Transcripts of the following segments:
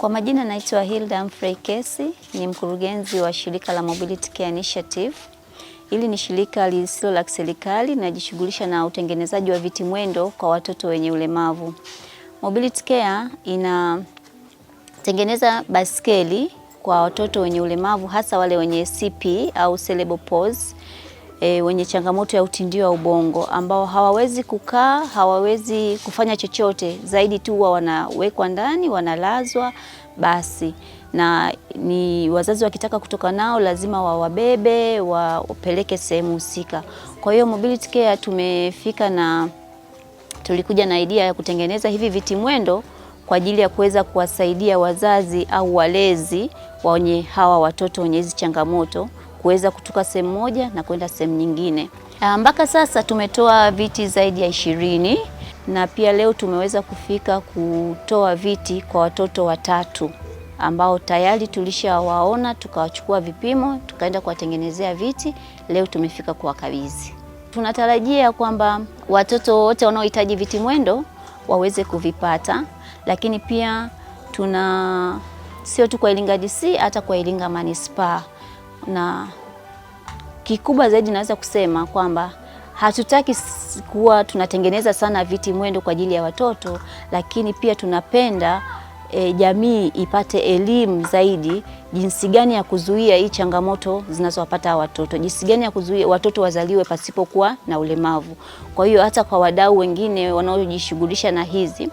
Kwa majina naitwa Hilda Humphrey Kesi, ni mkurugenzi wa shirika la Mobility Care Initiative. Hili ni shirika lisilo la kiserikali linajishughulisha na utengenezaji wa viti mwendo kwa watoto wenye ulemavu. Mobility Care inatengeneza baskeli kwa watoto wenye ulemavu, hasa wale wenye CP au cerebral palsy, wenye changamoto ya utindio wa ubongo, ambao hawawezi kukaa, hawawezi kufanya chochote zaidi tu wanawekwa ndani, wanalazwa basi, na ni wazazi wakitaka kutoka nao lazima wawabebe, wapeleke sehemu husika. Kwa hiyo Mobility Care tulikuja na idea ya kutengeneza hivi viti mwendo kwa ajili ya kuweza kuwasaidia wazazi au walezi wenye hawa watoto wenye hizi changamoto kuweza kutoka sehemu moja na kwenda sehemu nyingine. Mpaka sasa tumetoa viti zaidi ya 20 na pia leo tumeweza kufika kutoa viti kwa watoto 3 ambao tayari tulishawaona, tukawachukua vipimo, tukaenda kuwatengenezea viti. Leo tumefika kuwakabidhi. Tunatarajia kwamba watoto wote wanaohitaji viti mwendo waweze kuvipata, lakini pia sio tu kwa Iringa DC, hata kwa Iringa Manispaa. Na kikubwa zaidi naweza kusema kwamba hatutaki kuwa tunatengeneza sana viti mwendo kwa ajili ya watoto, lakini pia tunapenda jamii ipate elimu zaidi jinsi gani ya kuzuia hii changamoto zinazowapata watoto, jinsi gani ya kuzuia watoto wazaliwe pasipokuwa na ulemavu. Kwa hiyo hata kwa wadau wengine wanaojishughulisha na hizi,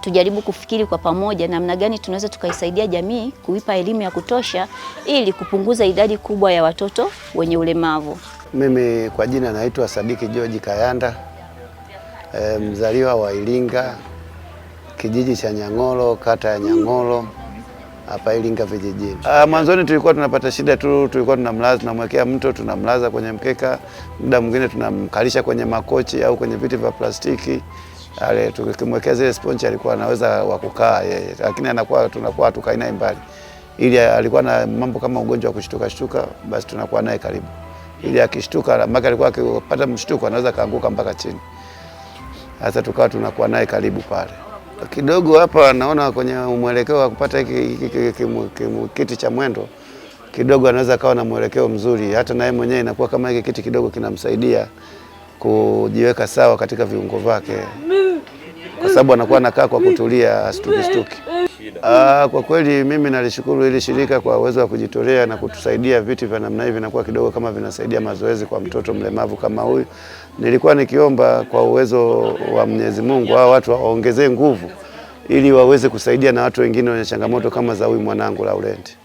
tujaribu kufikiri kwa pamoja namna gani tunaweza tukaisaidia jamii kuipa elimu ya kutosha ili kupunguza idadi kubwa ya watoto wenye ulemavu. Mimi kwa jina naitwa Sadiki George Kayanda, mzaliwa wa Iringa, kijiji cha Nyang'oro, kata ya Nyang'oro, hapa Iringa vijijini. Mwanzoni tulikuwa tunapata shida tu, tulikuwa tunamwekea mto, tunamlaza kwenye mkeka, muda mwingine tunamkalisha kwenye makochi au kwenye viti vya plastiki. Tukimwekea zile sponge alikuwa anaweza kukaa yeye, lakini tunakuwa tukai naye mbali. Ili alikuwa na mambo kama ugonjwa wa kushtuka, basi tunakuwa naye karibu. Ili akishtuka, mpaka alikuwa akipata mshtuko anaweza kaanguka mpaka chini. Sasa tunakuwa naye karibu pale. Kidogo hapa naona kwenye mwelekeo wa kupata kiti cha mwendo kidogo anaweza kawa na mwelekeo mzuri, hata naye mwenyewe inakuwa kama hiki kiti kidogo kinamsaidia kujiweka sawa katika viungo vyake, kwa sababu anakuwa anakaa kwa kutulia, stuki. Kwa kweli mimi nalishukuru hili shirika kwa uwezo wa kujitolea na kutusaidia viti vya namna hivi, vinakuwa kidogo kama vinasaidia mazoezi kwa mtoto mlemavu kama huyu. Nilikuwa nikiomba kwa uwezo wa Mwenyezi Mungu hao watu waongezee nguvu ili waweze kusaidia na watu wengine wenye changamoto kama za huyu mwanangu Laurent.